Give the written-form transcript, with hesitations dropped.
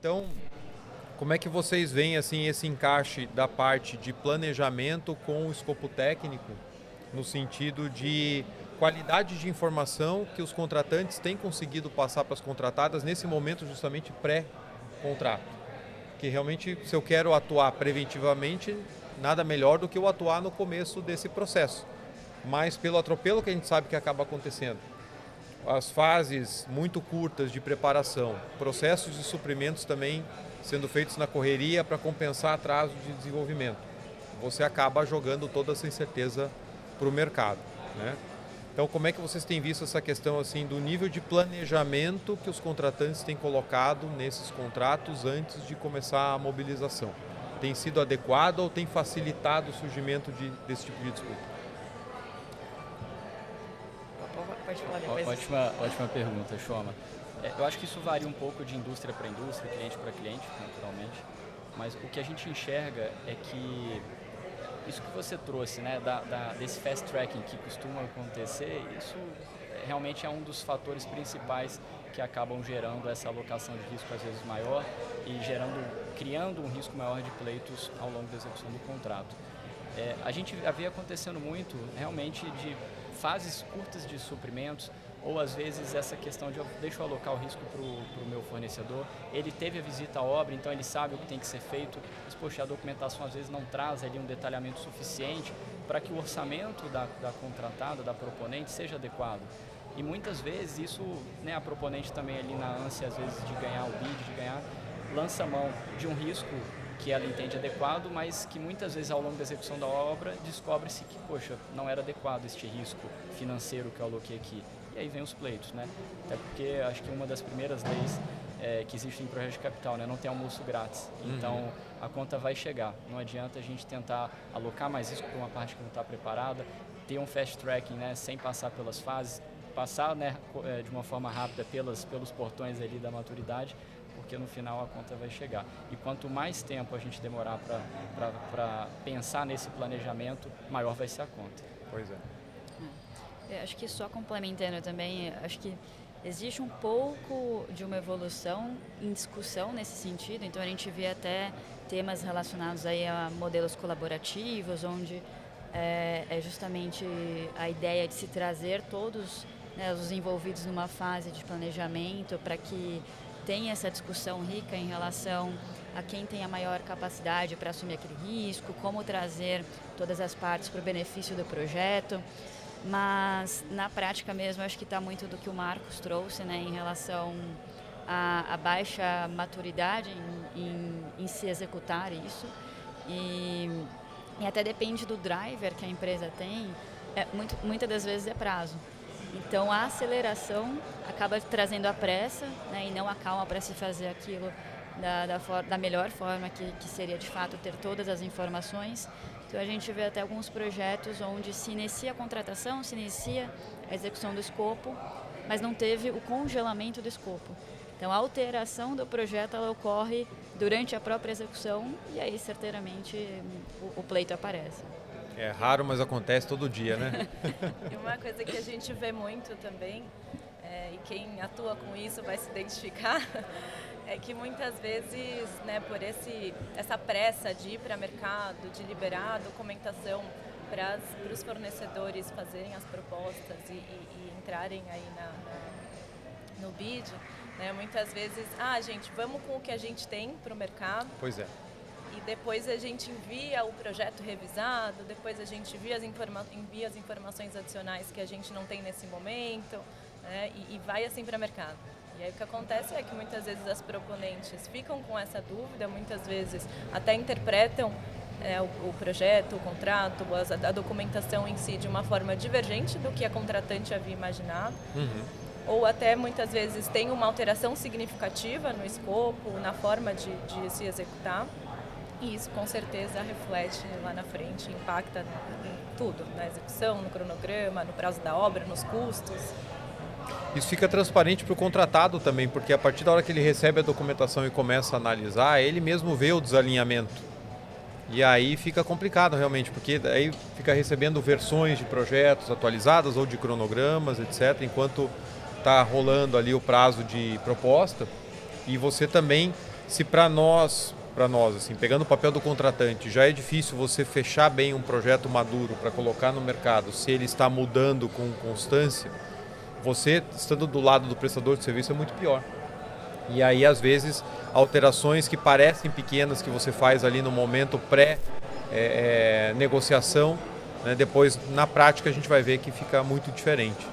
Então, como é que vocês veem assim, esse encaixe da parte de planejamento com o escopo técnico, no sentido de qualidade de informação que os contratantes têm conseguido passar para as contratadas nesse momento justamente pré-contrato? Que realmente, se eu quero atuar preventivamente, nada melhor do que eu atuar no começo desse processo. Mas pelo atropelo que a gente sabe que acaba acontecendo, as fases muito curtas de preparação, processos de suprimentos também sendo feitos na correria para compensar atraso de desenvolvimento, você acaba jogando toda essa incerteza para o mercado, né? Então, como é que vocês têm visto essa questão assim do nível de planejamento que os contratantes têm colocado nesses contratos antes de começar a mobilização? Tem sido adequado ou tem facilitado o surgimento desse tipo de disputa? Pode falar depois. Ótima pergunta, Shoma. Eu acho que isso varia um pouco de indústria para indústria, cliente para cliente, naturalmente. Mas o que a gente enxerga é que isso que você trouxe, né, desse fast tracking que costuma acontecer, isso realmente é um dos fatores principais que acabam gerando essa alocação de risco às vezes maior e criando um risco maior de pleitos ao longo da execução do contrato. A gente havia acontecendo muito realmente de fases curtas de suprimentos, ou às vezes essa questão de deixa eu alocar o risco para o meu fornecedor, ele teve a visita à obra, então ele sabe o que tem que ser feito, mas poxa, a documentação às vezes não traz ali um detalhamento suficiente para que o orçamento da contratada, da proponente, seja adequado. E muitas vezes isso, né, a proponente também ali na ânsia às vezes de ganhar o bid, de ganhar, lança mão de um risco que ela entende adequado, mas que muitas vezes ao longo da execução da obra descobre-se que, poxa, não era adequado este risco financeiro que eu aloquei aqui. E aí vem os pleitos, né? Até porque acho que uma das primeiras leis que existe em projeto de capital, né? Não tem almoço grátis. Então a conta vai chegar. Não adianta a gente tentar alocar mais risco para uma parte que não está preparada, ter um fast tracking, né? Sem passar pelas fases, passar, né, de uma forma rápida pelos portões ali da maturidade, porque no final a conta vai chegar. E quanto mais tempo a gente demorar para pensar nesse planejamento, maior vai ser a conta. Pois é. Acho que só complementando também, acho que existe um pouco de uma evolução em discussão nesse sentido, então a gente vê até temas relacionados aí a modelos colaborativos, onde é justamente a ideia de se trazer todos, né, os envolvidos numa fase de planejamento para que tenha essa discussão rica em relação a quem tem a maior capacidade para assumir aquele risco, como trazer todas as partes para o benefício do projeto. Mas na prática mesmo, acho que está muito do que o Marcos trouxe, né, em relação à baixa maturidade em se executar isso. E até depende do driver que a empresa tem, muitas das vezes é prazo. Então a aceleração acaba trazendo a pressa, né, e não a calma para se fazer aquilo da melhor forma, que seria de fato ter todas as informações. Então a gente vê até alguns projetos onde se inicia a contratação, se inicia a execução do escopo, mas não teve o congelamento do escopo. Então a alteração do projeto ela ocorre durante a própria execução e aí certeiramente o pleito aparece. É raro, mas acontece todo dia, né? E uma coisa que a gente vê muito também, e quem atua com isso vai se identificar, é que muitas vezes, né, por essa pressa de ir para o mercado, de liberar a documentação para os fornecedores fazerem as propostas e entrarem aí no bid, né, muitas vezes, gente, vamos com o que a gente tem para o mercado. Pois é. E depois a gente envia o projeto revisado, depois a gente envia as informações adicionais que a gente não tem nesse momento, né, e vai assim para o mercado. E aí o que acontece é que muitas vezes as proponentes ficam com essa dúvida, muitas vezes até interpretam o projeto, o contrato, a documentação em si de uma forma divergente do que a contratante havia imaginado. Ou até muitas vezes tem uma alteração significativa no escopo, na forma de se executar. E isso com certeza reflete lá na frente, impacta em tudo, na execução, no cronograma, no prazo da obra, nos custos. Isso fica transparente para o contratado também, porque a partir da hora que ele recebe a documentação e começa a analisar, ele mesmo vê o desalinhamento. E aí fica complicado realmente, porque aí fica recebendo versões de projetos atualizadas ou de cronogramas, etc., enquanto está rolando ali o prazo de proposta. E você também, se para nós assim, pegando o papel do contratante, já é difícil você fechar bem um projeto maduro para colocar no mercado, se ele está mudando com constância, você estando do lado do prestador de serviço é muito pior. E aí, às vezes, alterações que parecem pequenas que você faz ali no momento pré-negociação, né, depois, na prática, a gente vai ver que fica muito diferente.